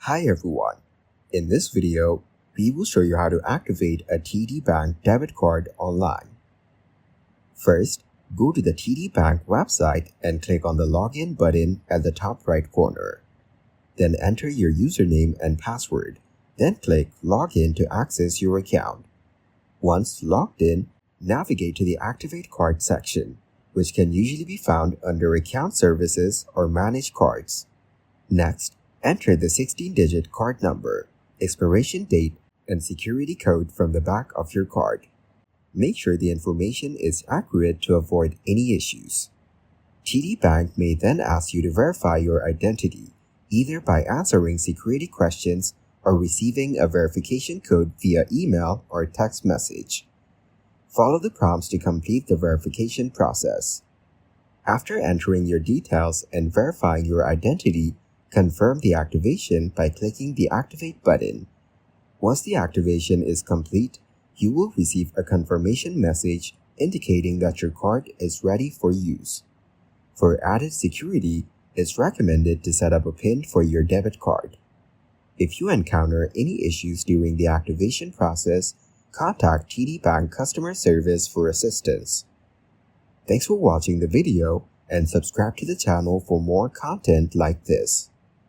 Hi everyone. In this video, we will show you how to activate a TD Bank debit card online. First, go to the TD Bank website and click on the Login button at the top right corner. Then enter your username and password. Then click Login to access your account. Once logged in, navigate to the Activate Card section, which can usually be found under Account Services or Manage Cards. Next, enter the 16-digit card number, expiration date, and security code from the back of your card. Make sure the information is accurate to avoid any issues. TD Bank may then ask you to verify your identity, either by answering security questions or receiving a verification code via email or text message. Follow the prompts to complete the verification process. After entering your details and verifying your identity, confirm the activation by clicking the Activate button. Once the activation is complete, you will receive a confirmation message indicating that your card is ready for use. For added security, it's recommended to set up a PIN for your debit card. If you encounter any issues during the activation process, contact TD Bank customer service for assistance. Thanks for watching the video and subscribe to the channel for more content like this.